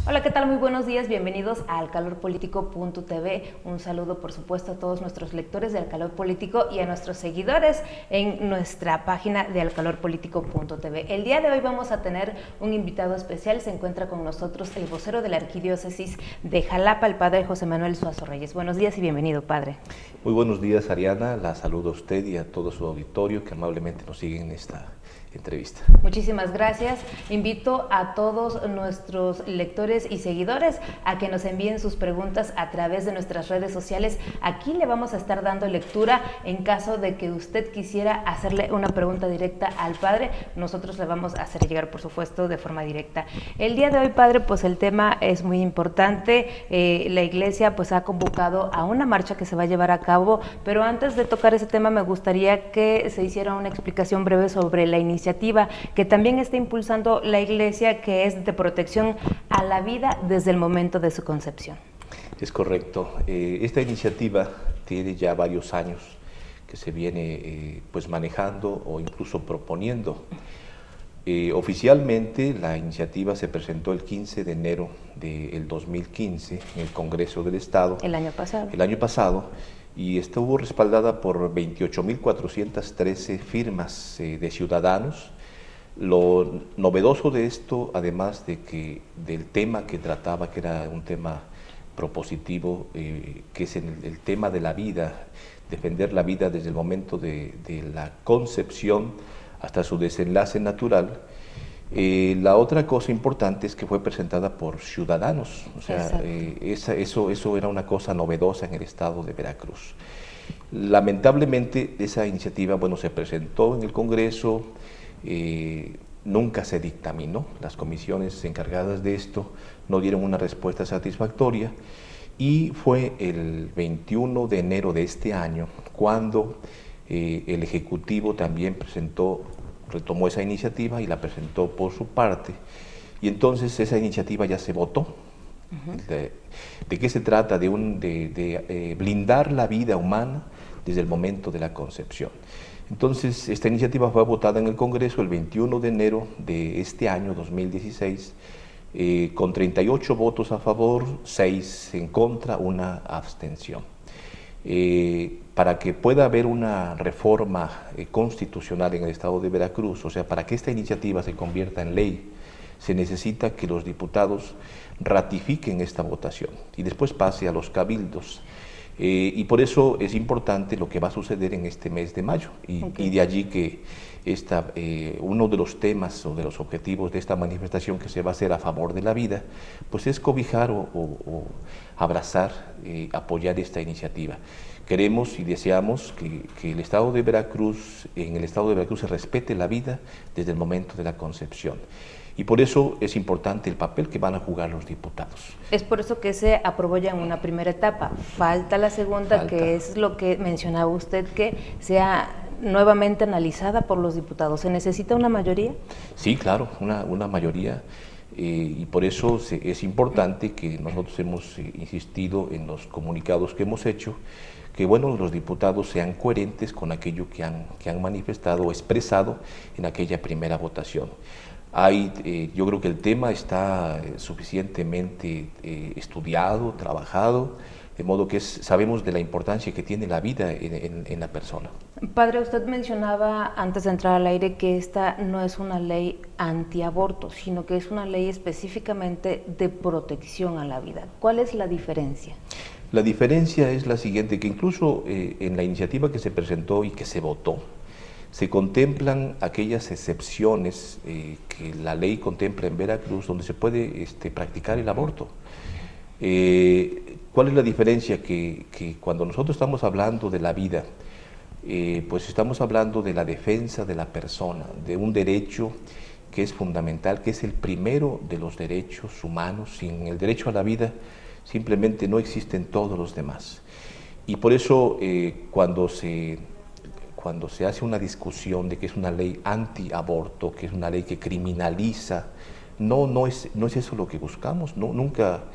Hola, ¿qué tal? Muy buenos días, bienvenidos a alcalorpolitico.tv. Un saludo, por supuesto, a todos nuestros lectores de Al Calor Político y a nuestros seguidores en nuestra página de alcalorpolitico.tv. El día de hoy vamos a tener un invitado especial. Se encuentra con nosotros el vocero de la Arquidiócesis de Jalapa, el padre José Manuel Suazo Reyes. Buenos días y bienvenido, padre. Muy buenos días, Ariana. La saludo a usted y a todo su auditorio que amablemente nos siguen en esta entrevista. Muchísimas gracias. Invito a todos nuestros lectores y seguidores a que nos envíen sus preguntas a través de nuestras redes sociales. Aquí le vamos a estar dando lectura en caso de que usted quisiera hacerle una pregunta directa al padre. Nosotros le vamos a hacer llegar, por supuesto, de forma directa. El día de hoy, padre, pues el tema es muy importante. La iglesia pues ha convocado a una marcha que se va a llevar a cabo, pero antes de tocar ese tema me gustaría que se hiciera una explicación breve sobre la iniciativa que también está impulsando la iglesia, que es de protección a la vida desde el momento de su concepción. Es correcto. Esta iniciativa tiene ya varios años que se viene pues manejando o incluso proponiendo. Oficialmente la iniciativa se presentó el 15 de enero del 2015 en el Congreso del Estado. El año pasado. El año pasado. Y estuvo respaldada por 28.413 firmas de ciudadanos. Lo novedoso de esto, además de que del tema que trataba, que era un tema propositivo, que es el tema de la vida, defender la vida desde el momento de la concepción hasta su desenlace natural. La otra cosa importante es que fue presentada por ciudadanos, o sea, eso era una cosa novedosa en el estado de Veracruz. Lamentablemente esa iniciativa, bueno, se presentó en el Congreso, nunca se dictaminó, las comisiones encargadas de esto no dieron una respuesta satisfactoria y fue el 21 de enero de este año cuando el Ejecutivo también retomó esa iniciativa y la presentó por su parte, y entonces esa iniciativa ya se votó. ¿De qué se trata? De blindar la vida humana desde el momento de la concepción. Entonces, esta iniciativa fue votada en el Congreso el 21 de enero de este año, 2016, con 38 votos a favor, 6 en contra, una abstención. Para que pueda haber una reforma constitucional en el estado de Veracruz, o sea, para que esta iniciativa se convierta en ley, se necesita que los diputados ratifiquen esta votación y después pase a los cabildos. Y por eso es importante lo que va a suceder en este mes de mayo. Y de allí que uno de los temas o de los objetivos de esta manifestación que se va a hacer a favor de la vida, pues es cobijar o abrazar, apoyar esta iniciativa. Queremos y deseamos que el estado de Veracruz, en el estado de Veracruz se respete la vida desde el momento de la concepción. Y por eso es importante el papel que van a jugar los diputados. Es por eso que se aprobó ya en una primera etapa. Falta la segunda, que es lo que mencionaba usted, que sea nuevamente analizada por los diputados. ¿Se necesita una mayoría? Sí, claro, una mayoría. Y por eso es importante que nosotros hemos insistido en los comunicados que hemos hecho, que bueno, los diputados sean coherentes con aquello que han manifestado o expresado en aquella primera votación. Yo creo que el tema está suficientemente estudiado, trabajado, de modo que sabemos de la importancia que tiene la vida en la persona. Padre, usted mencionaba antes de entrar al aire que esta no es una ley antiaborto, sino que es una ley específicamente de protección a la vida. ¿Cuál es la diferencia? La diferencia es la siguiente, que incluso en la iniciativa que se presentó y que se votó, se contemplan aquellas excepciones que la ley contempla en Veracruz, donde se puede practicar el aborto. ¿Cuál es la diferencia? Que cuando nosotros estamos hablando de la vida, pues estamos hablando de la defensa de la persona, de un derecho que es fundamental, que es el primero de los derechos humanos. Sin el derecho a la vida simplemente no existen todos los demás. Y por eso cuando se hace una discusión de que es una ley antiaborto, que es una ley que criminaliza, no es eso lo que buscamos. Nunca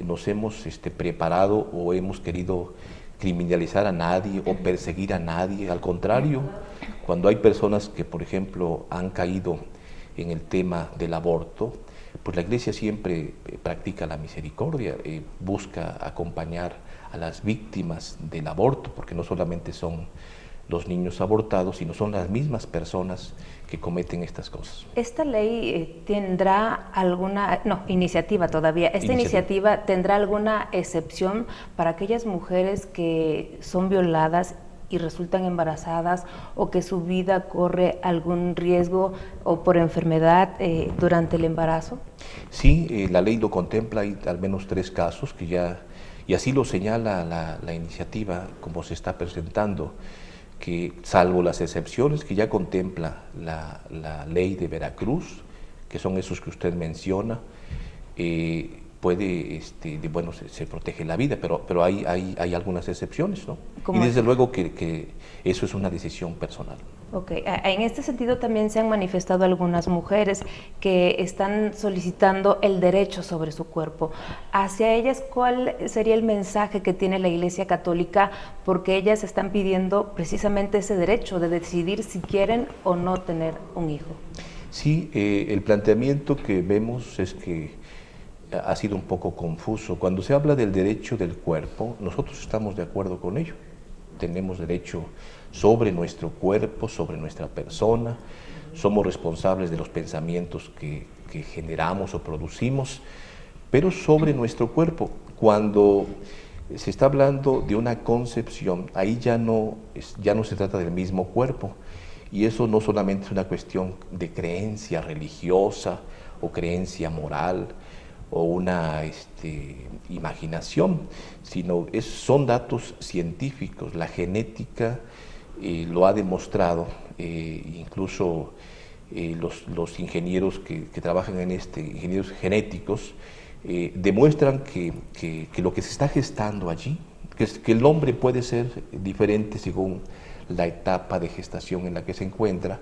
nos hemos preparado o hemos querido criminalizar a nadie o perseguir a nadie. Al contrario, cuando hay personas que, por ejemplo, han caído en el tema del aborto, pues la Iglesia siempre practica la misericordia, busca acompañar a las víctimas del aborto, porque no solamente son los niños abortados, sino son las mismas personas que cometen estas cosas. ¿Esta ley tendrá alguna, iniciativa todavía, esta iniciativa tendrá alguna excepción para aquellas mujeres que son violadas y resultan embarazadas o que su vida corre algún riesgo o por enfermedad durante el embarazo? Sí, la ley lo contempla, hay al menos 3 casos que ya, y así lo señala la iniciativa como se está presentando, que salvo las excepciones que ya contempla la ley de Veracruz, que son esos que usted menciona, puede, bueno, se protege la vida, pero hay algunas excepciones, ¿no? Y desde luego que eso es una decisión personal. Ok, en este sentido también se han manifestado algunas mujeres que están solicitando el derecho sobre su cuerpo. Hacia ellas, ¿cuál sería el mensaje que tiene la Iglesia Católica? Porque ellas están pidiendo precisamente ese derecho de decidir si quieren o no tener un hijo. Sí, el planteamiento que vemos es que ha sido un poco confuso. Cuando se habla del derecho del cuerpo, nosotros estamos de acuerdo con ello. Tenemos derecho sobre nuestro cuerpo, sobre nuestra persona, somos responsables de los pensamientos que generamos o producimos, pero sobre nuestro cuerpo. Cuando se está hablando de una concepción, ahí ya no se trata del mismo cuerpo, y eso no solamente es una cuestión de creencia religiosa o creencia moral, o una imaginación, sino son datos científicos. La genética lo ha demostrado, incluso los ingenieros que trabajan en ingenieros genéticos, demuestran que lo que se está gestando allí, que el hombre puede ser diferente según la etapa de gestación en la que se encuentra,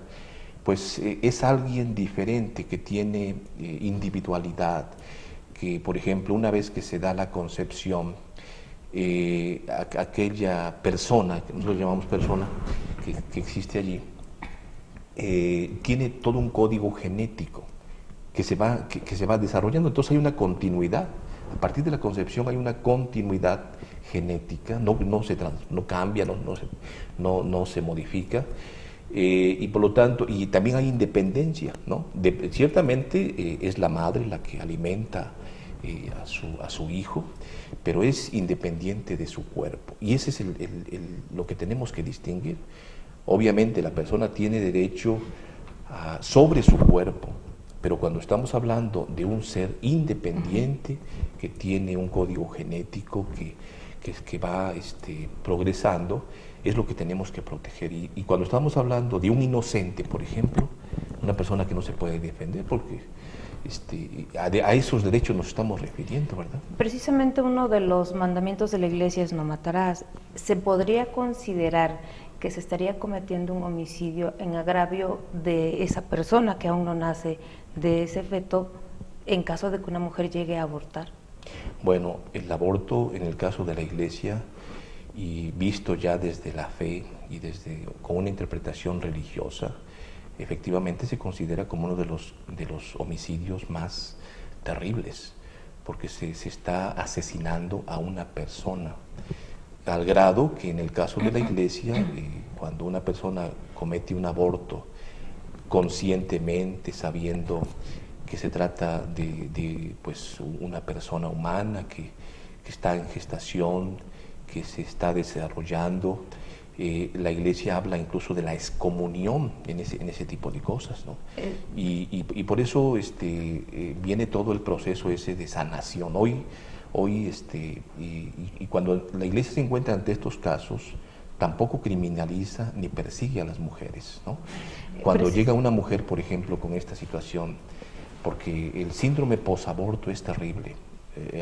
pues es alguien diferente que tiene individualidad, que por ejemplo una vez que se da la concepción, aquella persona, que nosotros llamamos persona, que existe allí, tiene todo un código genético que se va desarrollando, entonces hay una continuidad. A partir de la concepción hay una continuidad genética, no cambia, no se modifica, y por lo tanto, y también hay independencia, ¿no? Ciertamente es la madre la que alimenta a su hijo, pero es independiente de su cuerpo, y ese es lo que tenemos que distinguir. Obviamente la persona tiene derecho sobre su cuerpo, pero cuando estamos hablando de un ser independiente que tiene un código genético que va progresando, es lo que tenemos que proteger. Y cuando estamos hablando de un inocente, por ejemplo, una persona que no se puede defender, porque a esos derechos nos estamos refiriendo, ¿verdad? Precisamente uno de los mandamientos de la Iglesia es no matarás. ¿Se podría considerar que se estaría cometiendo un homicidio en agravio de esa persona que aún no nace, de ese feto, en caso de que una mujer llegue a abortar? Bueno, el aborto en el caso de la Iglesia, y visto ya desde la fe y con una interpretación religiosa, efectivamente se considera como uno de los homicidios más terribles, porque se está asesinando a una persona, al grado que en el caso de la Iglesia, cuando una persona comete un aborto conscientemente, sabiendo que se trata de pues, una persona humana que está en gestación, que se está desarrollando, la Iglesia habla incluso de la excomunión en ese tipo de cosas, ¿no? Y por eso viene todo el proceso ese de sanación. Hoy cuando la Iglesia se encuentra ante estos casos, tampoco criminaliza ni persigue a las mujeres, ¿no? Cuando llega una mujer, por ejemplo, con esta situación, porque el síndrome posaborto es terrible,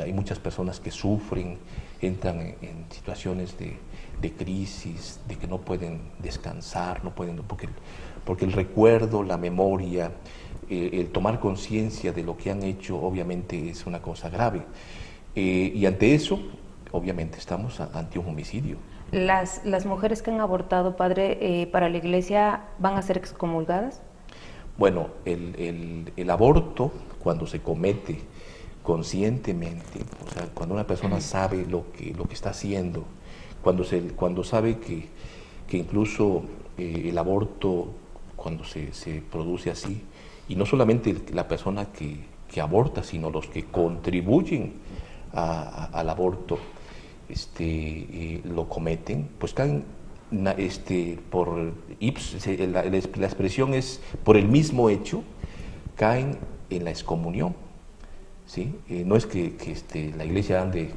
hay muchas personas que sufren, entran en situaciones de crisis, de que no pueden descansar, porque el recuerdo, la memoria, el tomar conciencia de lo que han hecho, obviamente es una cosa grave. Y ante eso, obviamente estamos ante un homicidio. ¿Las mujeres que han abortado, padre, para la Iglesia van a ser excomulgadas? Bueno, el aborto, cuando se comete conscientemente, o sea, cuando una persona sabe lo que está haciendo, cuando sabe que incluso el aborto, cuando se produce así, y no solamente la persona que aborta, sino los que contribuyen al aborto, lo cometen, pues caen por la expresión es por el mismo hecho, caen en la excomunión, ¿sí? No es que la iglesia ande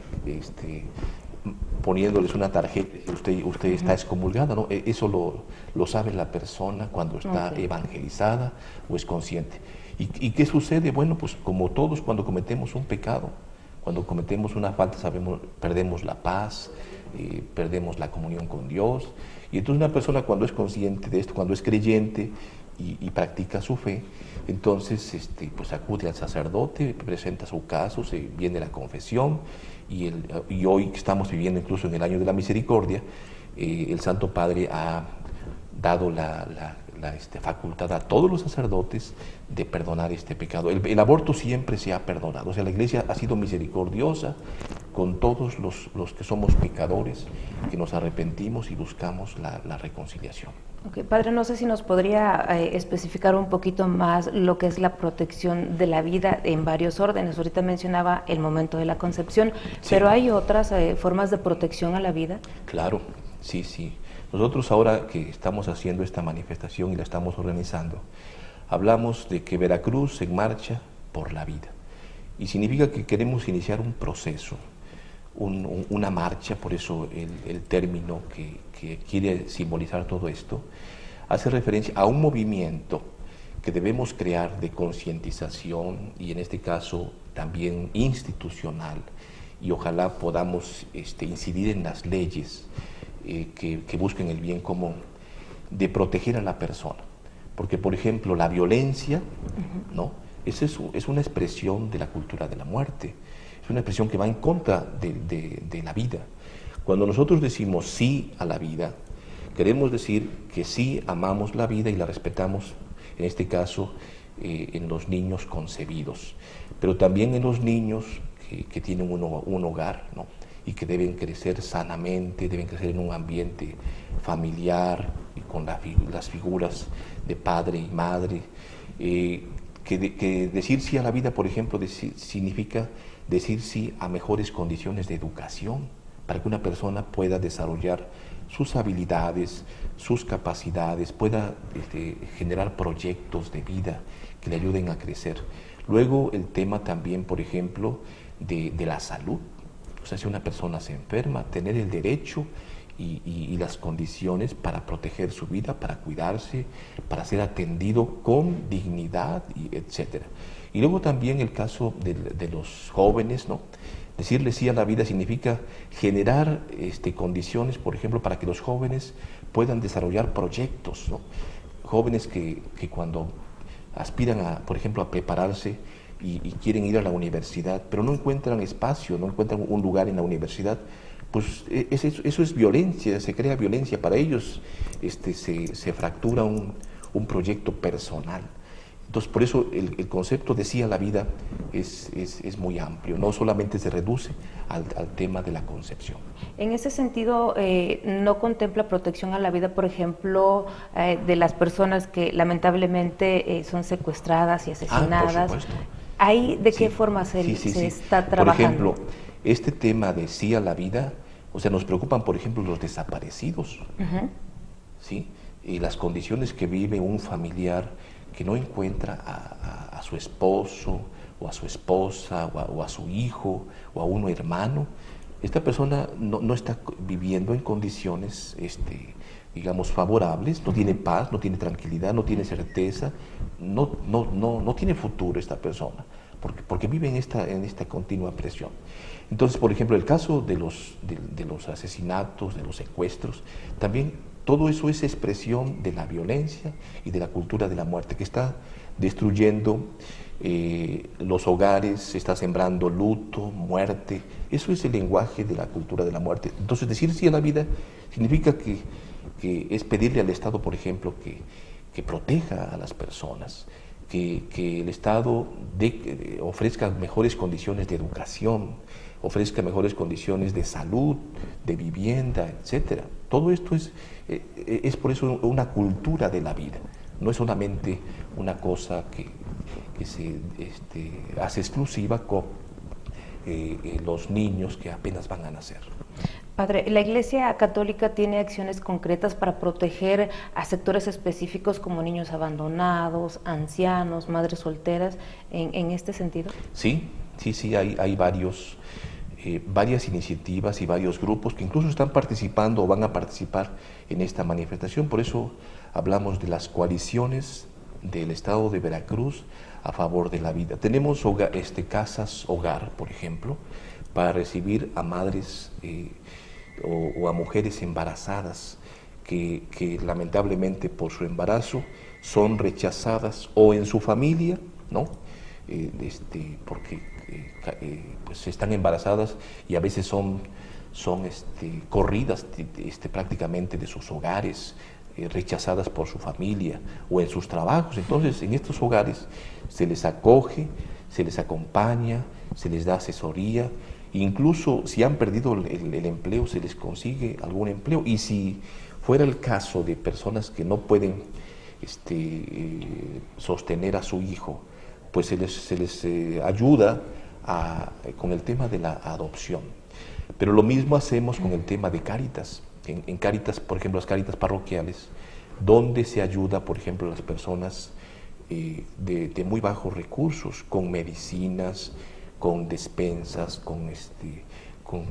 poniéndoles una tarjeta y usted está excomulgada, ¿no? Eso lo sabe la persona cuando está evangelizada o es consciente. ¿Y qué sucede? Bueno, pues como todos, cuando cometemos un pecado, cuando cometemos una falta, perdemos la paz, perdemos la comunión con Dios. Y entonces una persona, cuando es consciente de esto, cuando es creyente y practica su fe, entonces pues acude al sacerdote, presenta su caso, viene la confesión, y hoy que estamos viviendo incluso en el año de la misericordia, el Santo Padre ha dado la facultad a todos los sacerdotes de perdonar este pecado. El aborto siempre se ha perdonado, o sea, la Iglesia ha sido misericordiosa con todos los que somos pecadores, que nos arrepentimos y buscamos la reconciliación. Okay, padre, no sé si nos podría especificar un poquito más lo que es la protección de la vida en varios órdenes. Ahorita mencionaba el momento de la concepción, sí, pero ¿hay otras formas de protección a la vida? Claro, sí, sí. Nosotros ahora que estamos haciendo esta manifestación y la estamos organizando, hablamos de que Veracruz en marcha por la vida. Y significa que queremos iniciar un proceso, una marcha, por eso el término que quiere simbolizar todo esto, hace referencia a un movimiento que debemos crear de concientización y en este caso también institucional, y ojalá podamos incidir en las leyes que busquen el bien común, de proteger a la persona. Porque, por ejemplo, la violencia, ¿no? Es una expresión de la cultura de la muerte, es una expresión que va en contra de la vida. Cuando nosotros decimos sí a la vida, queremos decir que sí amamos la vida y la respetamos, en este caso, en los niños concebidos, pero también en los niños que tienen un hogar, ¿no? Y que deben crecer sanamente, deben crecer en un ambiente familiar y con las figuras de padre y madre. Que decir sí a la vida, por ejemplo, significa decir sí a mejores condiciones de educación, para que una persona pueda desarrollar sus habilidades, sus capacidades, pueda generar proyectos de vida que le ayuden a crecer. Luego el tema también, por ejemplo, de la salud. O sea, si una persona se enferma, tener el derecho y las condiciones para proteger su vida, para cuidarse, para ser atendido con dignidad, etc. Y luego también el caso de los jóvenes, ¿no? Decirle sí a la vida significa generar condiciones, por ejemplo, para que los jóvenes puedan desarrollar proyectos, ¿no? Jóvenes que cuando aspiran, por ejemplo, a prepararse y quieren ir a la universidad, pero no encuentran espacio, no encuentran un lugar en la universidad, pues eso es violencia, se crea violencia. Para ellos se fractura un proyecto personal. Entonces, por eso el concepto de sí a la vida es muy amplio, no solamente se reduce al tema de la concepción. En ese sentido, ¿no contempla protección a la vida, por ejemplo, de las personas que lamentablemente son secuestradas y asesinadas? Por supuesto. ¿Ahí de qué forma se está trabajando? Por ejemplo, este tema de sí a la vida, o sea, nos preocupan, por ejemplo, los desaparecidos, ¿sí? Y las condiciones que vive un familiar que no encuentra a su esposo o a su esposa o a su hijo o a un hermano. Esta persona no está viviendo en condiciones digamos, favorables, no tiene paz, no tiene tranquilidad, no tiene certeza, no tiene futuro esta persona, porque vive en esta continua presión. Entonces, por ejemplo, el caso de los asesinatos, de los secuestros, también todo eso es expresión de la violencia y de la cultura de la muerte, que está destruyendo los hogares, está sembrando luto, muerte. Eso es el lenguaje de la cultura de la muerte. Entonces, decir sí a la vida significa que es pedirle al Estado, por ejemplo, que que proteja a las personas, que el Estado ofrezca mejores condiciones de educación, ofrezca mejores condiciones de salud, de vivienda, etcétera. Todo esto es por eso una cultura de la vida, no es solamente una cosa que se hace exclusiva con los niños que apenas van a nacer. Padre, ¿la Iglesia Católica tiene acciones concretas para proteger a sectores específicos como niños abandonados, ancianos, madres solteras, en este sentido? Sí, hay varias iniciativas y varios grupos que incluso están participando o van a participar en esta manifestación. Por eso hablamos de las coaliciones del Estado de Veracruz a favor de la vida. Tenemos casas hogar, por ejemplo, para recibir a madres o a mujeres embarazadas que lamentablemente por su embarazo son rechazadas o en su familia, ¿no? Porque pues están embarazadas y a veces son corridas prácticamente de sus hogares, rechazadas por su familia o en sus trabajos. Entonces, en estos hogares se les acoge, se les acompaña, se les da asesoría. Incluso si han perdido el empleo, se les consigue algún empleo. Y si fuera el caso de personas que no pueden sostener a su hijo, pues se les ayuda con el tema de la adopción. Pero lo mismo hacemos con el tema de Cáritas. En Cáritas, por ejemplo, las Cáritas parroquiales, donde se ayuda, por ejemplo, a las personas de muy bajos recursos, con medicinas, con despensas, con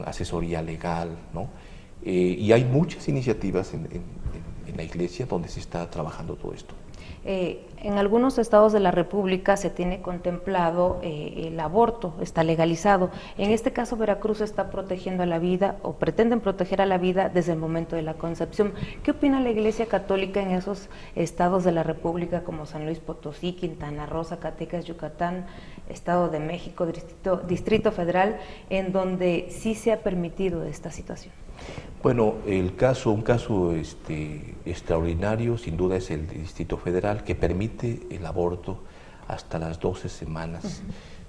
asesoría legal, ¿no? Y hay muchas iniciativas en la Iglesia donde se está trabajando todo esto. En algunos estados de la República se tiene contemplado el aborto, está legalizado. En este caso, Veracruz está protegiendo a la vida o pretenden proteger a la vida desde el momento de la concepción. ¿Qué opina la Iglesia Católica en esos estados de la República como San Luis Potosí, Quintana Roo, Zacatecas, Yucatán, Estado de México, Distrito Federal, en donde sí se ha permitido esta situación? Bueno, un caso extraordinario sin duda es el Distrito Federal, que permite el aborto hasta las 12 semanas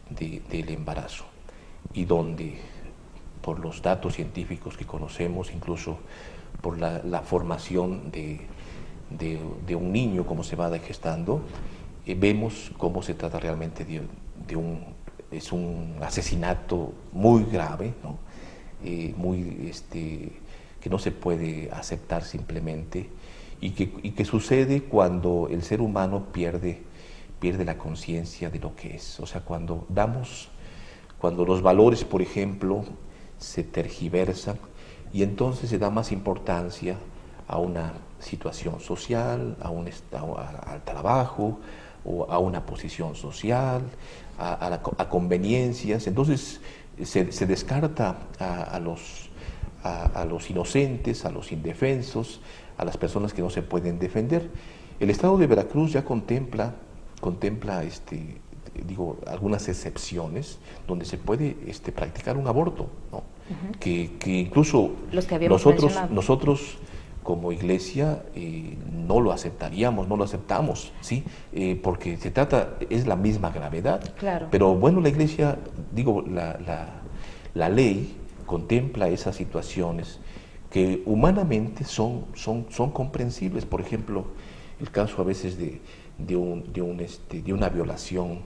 del embarazo, y donde por los datos científicos que conocemos, incluso por la formación de un niño, cómo se va gestando, vemos cómo se trata realmente es un asesinato muy grave, ¿no? Que no se puede aceptar simplemente, y que sucede cuando el ser humano pierde la conciencia de lo que es. O sea, cuando los valores, por ejemplo, se tergiversan, y entonces se da más importancia a una situación social, al trabajo, o a una posición social, a conveniencias. Entonces se descarta a los inocentes, a los indefensos, a las personas que no se pueden defender. El Estado de Veracruz ya contempla algunas excepciones donde se puede practicar un aborto, ¿no? Que incluso nosotros como Iglesia no lo aceptaríamos, no lo aceptamos, ¿sí? Porque es la misma gravedad. Claro. Pero bueno, la Iglesia, la ley contempla esas situaciones que humanamente son comprensibles. Por ejemplo, el caso a veces de una violación,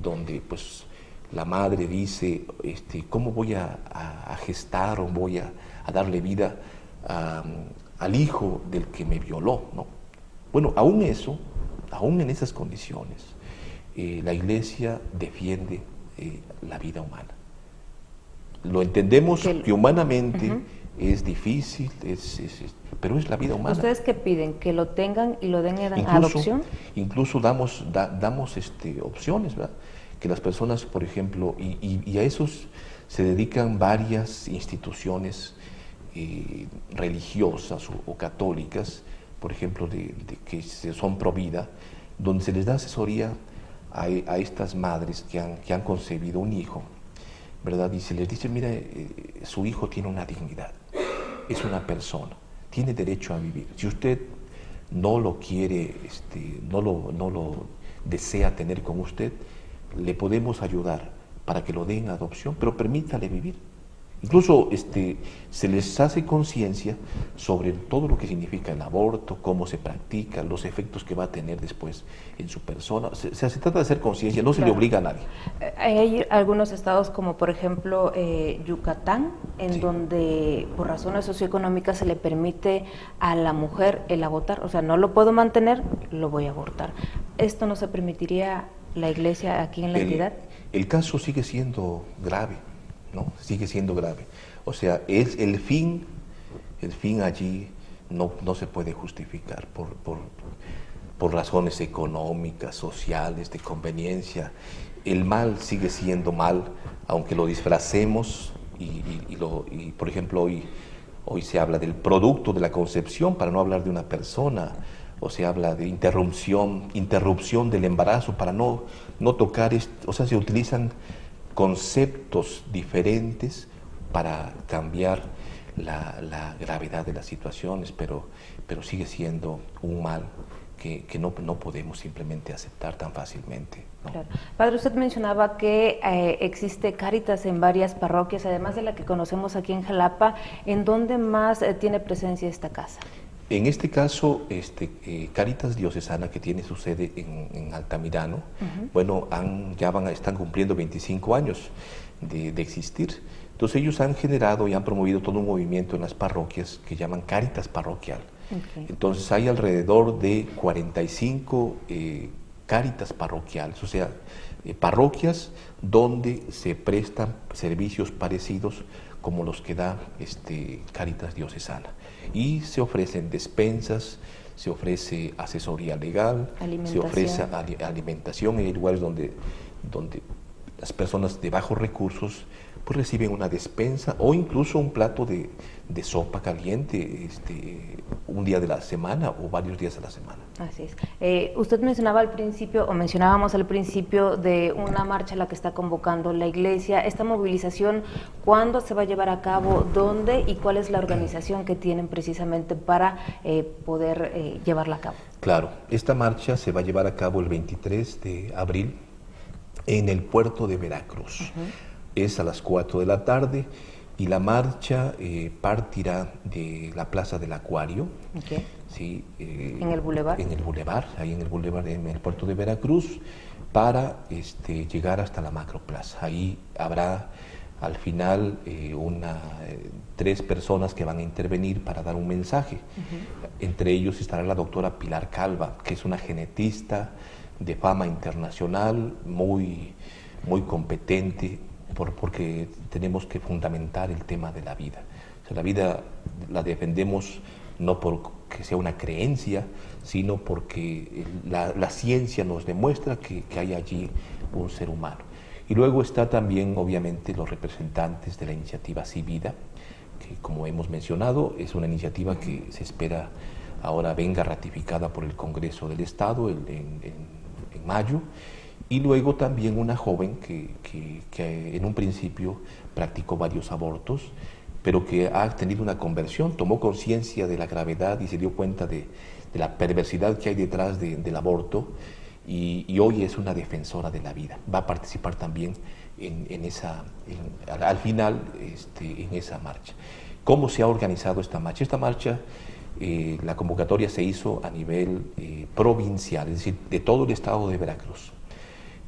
donde pues la madre dice, ¿cómo voy a gestar o voy a darle vida al hijo del que me violó, ¿no? Bueno, aún en esas condiciones, la Iglesia defiende la vida humana. Lo entendemos que humanamente es difícil, pero es la vida humana. ¿Ustedes qué piden? ¿Que lo tengan y lo den a adopción? Incluso damos opciones, ¿verdad? Que las personas, por ejemplo, y a esos se dedican varias instituciones religiosas o católicas, por ejemplo, que son pro vida, donde se les da asesoría a estas madres que han concebido un hijo, ¿verdad? Y se les dice, mira, su hijo tiene una dignidad, es una persona, tiene derecho a vivir. Si usted no lo quiere, no lo desea tener con usted, le podemos ayudar para que lo den en adopción, pero permítale vivir. Incluso se les hace conciencia sobre todo lo que significa el aborto, cómo se practica, los efectos que va a tener después en su persona. Se trata de hacer conciencia, no se le obliga a nadie. Hay algunos estados como por ejemplo Yucatán, en donde por razones socioeconómicas se le permite a la mujer el abortar, o sea, no lo puedo mantener, lo voy a abortar. ¿Esto no se permitiría la Iglesia aquí en la entidad? El caso sigue siendo grave, ¿no? Sigue siendo grave. O sea, es el fin allí no se puede justificar por razones económicas, sociales, de conveniencia. El mal sigue siendo mal, aunque lo disfracemos y por ejemplo, hoy se habla del producto de la concepción para no hablar de una persona, o se habla de interrupción del embarazo para no tocar, o sea, se utilizan conceptos diferentes para cambiar la gravedad de las situaciones, pero sigue siendo un mal que no podemos simplemente aceptar tan fácilmente, ¿no? Claro. Padre, usted mencionaba que existe Cáritas en varias parroquias, además de la que conocemos aquí en Jalapa. ¿En dónde más tiene presencia esta casa? En este caso, Cáritas Diocesana, que tiene su sede en Altamirano, bueno, están cumpliendo 25 años de existir. Entonces ellos han generado y han promovido todo un movimiento en las parroquias que llaman Cáritas Parroquial. Okay. Entonces hay alrededor de 45 Cáritas parroquiales, o sea, parroquias donde se prestan servicios parecidos como los que da Cáritas Diocesana. Y se ofrecen despensas, se ofrece asesoría legal, se ofrece alimentación en lugares donde las personas de bajos recursos pues reciben una despensa o incluso un plato de sopa caliente un día de la semana o varios días de la semana. Así es. Usted mencionaba al principio, o mencionábamos al principio, de una marcha a la que está convocando la Iglesia. Esta movilización, ¿cuándo se va a llevar a cabo? ¿Dónde? ¿Y cuál es la organización que tienen precisamente para poder llevarla a cabo? Claro, esta marcha se va a llevar a cabo el 23 de abril en el puerto de Veracruz. Es a las 4 de la tarde y la marcha partirá de la Plaza del Acuario. Okay. ¿Sí? ¿En el bulevar? En el bulevar, ahí en el bulevar, en el puerto de Veracruz, para llegar hasta la Macroplaza. Ahí habrá al final 3 personas que van a intervenir para dar un mensaje. Entre ellos estará la doctora Pilar Calva, que es una genetista de fama internacional, muy competente, porque tenemos que fundamentar el tema de la vida. O sea, la vida la defendemos no porque sea una creencia, sino porque la ciencia nos demuestra que hay allí un ser humano. Y luego está también, obviamente, los representantes de la iniciativa Sí Vida, que como hemos mencionado, es una iniciativa que se espera ahora venga ratificada por el Congreso del Estado en mayo. Y luego también una joven que en un principio practicó varios abortos, pero que ha tenido una conversión, tomó conciencia de la gravedad y se dio cuenta de la perversidad que hay detrás del aborto y hoy es una defensora de la vida. Va a participar también al final en esa marcha. ¿Cómo se ha organizado esta marcha? Esta marcha, la convocatoria se hizo a nivel provincial, es decir, de todo el estado de Veracruz.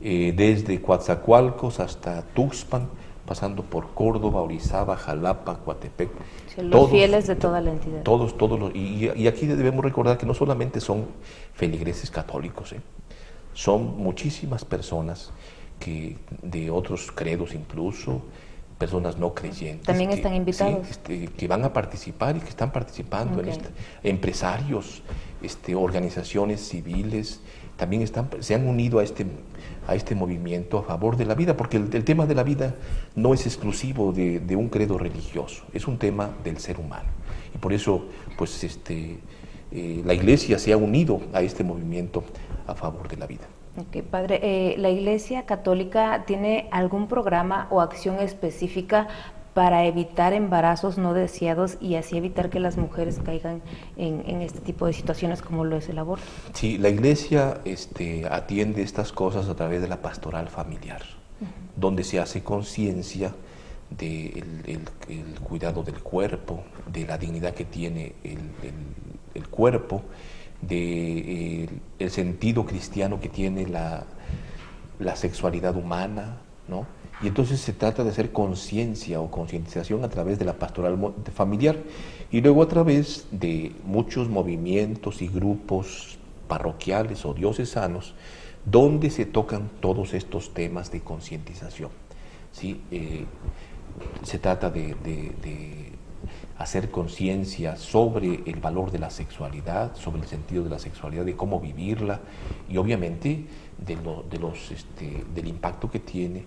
Desde Coatzacoalcos hasta Tuxpan, pasando por Córdoba, Orizaba, Jalapa, Coatepec. Sí, los fieles de toda la entidad. Y aquí debemos recordar que no solamente son feligreses católicos, son muchísimas personas de otros credos incluso, personas no creyentes. También están invitados. Sí, que van a participar y que están participando en empresarios, organizaciones civiles, también se han unido a este movimiento a favor de la vida, porque el tema de la vida no es exclusivo de un credo religioso, es un tema del ser humano. Y por eso, pues, la Iglesia se ha unido a este movimiento a favor de la vida. Ok, Padre, ¿la Iglesia Católica tiene algún programa o acción específica para evitar embarazos no deseados y así evitar que las mujeres caigan en este tipo de situaciones como lo es el aborto? Sí, la Iglesia atiende estas cosas a través de la pastoral familiar, donde se hace conciencia del el cuidado del cuerpo, de la dignidad que tiene el cuerpo, de el sentido cristiano que tiene la sexualidad humana, ¿no? Y entonces se trata de hacer conciencia o concientización a través de la pastoral familiar y luego a través de muchos movimientos y grupos parroquiales o diocesanos donde se tocan todos estos temas de concientización, ¿sí? Se trata de hacer conciencia sobre el valor de la sexualidad, sobre el sentido de la sexualidad, de cómo vivirla y obviamente del impacto que tiene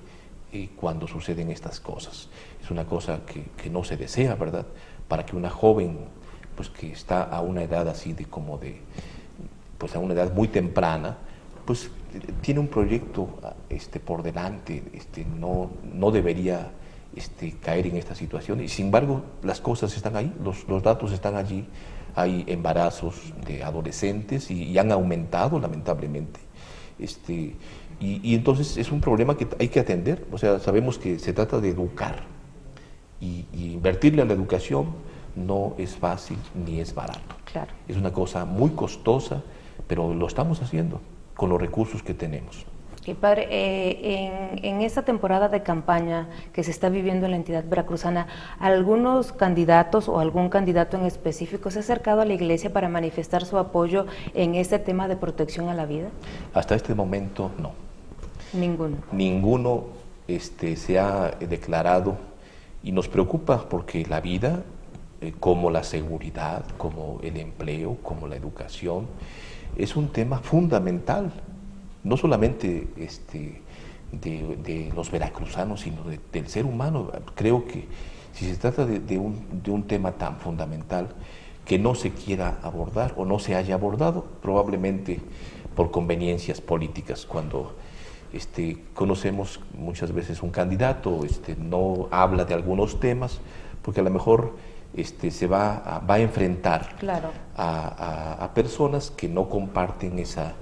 cuando suceden estas cosas. Es una cosa que no se desea, ¿verdad? Para que una joven, pues que está a una edad así pues a una edad muy temprana, pues tiene un proyecto por delante, no debería caer en esta situación y sin embargo las cosas están ahí, los datos están allí, hay embarazos de adolescentes y han aumentado lamentablemente. Y entonces es un problema que hay que atender, o sea, sabemos que se trata de educar y invertirle a la educación no es fácil ni es barato. Claro. Es una cosa muy costosa, pero lo estamos haciendo con los recursos que tenemos. Okay, padre, en esta temporada de campaña que se está viviendo en la entidad veracruzana, ¿algunos candidatos o algún candidato en específico se ha acercado a la iglesia para manifestar su apoyo en este tema de protección a la vida? Hasta este momento no. Ninguno. Ninguno se ha declarado y nos preocupa porque la vida, como la seguridad, como el empleo, como la educación, es un tema fundamental. No solamente de los veracruzanos, sino del ser humano. Creo que si se trata de un tema tan fundamental que no se quiera abordar o no se haya abordado, probablemente por conveniencias políticas, cuando conocemos muchas veces un candidato, no habla de algunos temas, porque a lo mejor se va a enfrentar claro. a personas que no comparten esa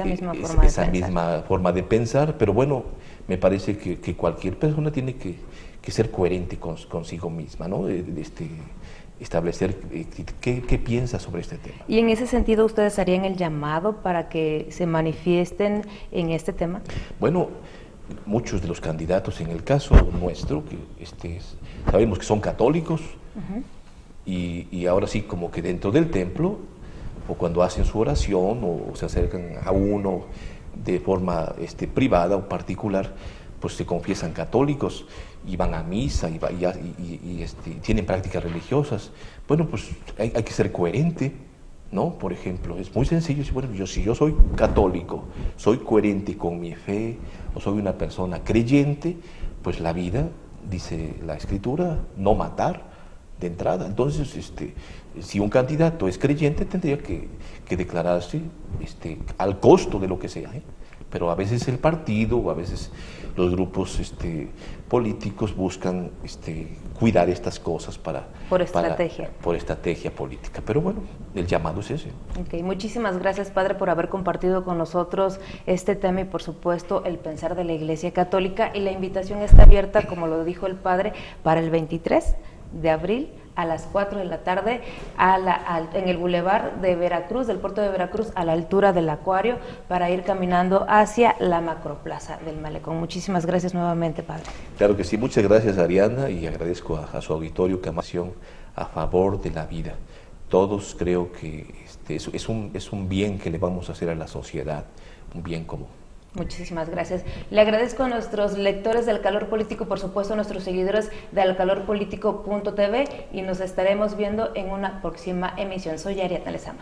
misma forma de pensar, pero bueno, me parece que cualquier persona tiene que ser coherente consigo misma, ¿no? Establecer qué piensa sobre este tema. ¿Y en ese sentido ustedes harían el llamado para que se manifiesten en este tema? Bueno, muchos de los candidatos, en el caso nuestro, que sabemos que son católicos, y ahora sí, como que dentro del templo, o cuando hacen su oración o se acercan a uno de forma privada o particular, pues se confiesan católicos y van a misa y tienen prácticas religiosas. Bueno, pues hay que ser coherente, ¿no? Por ejemplo, es muy sencillo decir, bueno, si yo soy católico, soy coherente con mi fe o soy una persona creyente, pues la vida, dice la Escritura, no matar de entrada. Entonces, si un candidato es creyente, tendría que declararse al costo de lo que sea, pero a veces el partido o a veces los grupos políticos buscan cuidar estas cosas por estrategia política. Pero bueno, el llamado es ese. Okay, muchísimas gracias, padre, por haber compartido con nosotros este tema y por supuesto el pensar de la Iglesia Católica, y la invitación está abierta, como lo dijo el padre, para el 23 de abril a las 4 de la tarde en el Boulevard de Veracruz, del puerto de Veracruz, a la altura del Acuario, para ir caminando hacia la Macroplaza del Malecón. Muchísimas gracias nuevamente, padre. Claro que sí, muchas gracias, Ariana, y agradezco a su auditorio que amación a favor de la vida. Todos creo que es un bien que le vamos a hacer a la sociedad, un bien común. Muchísimas gracias. Le agradezco a nuestros lectores del Calor Político, por supuesto a nuestros seguidores de alcalorpolitico.tv, y nos estaremos viendo en una próxima emisión. Soy Ariadna Lezama.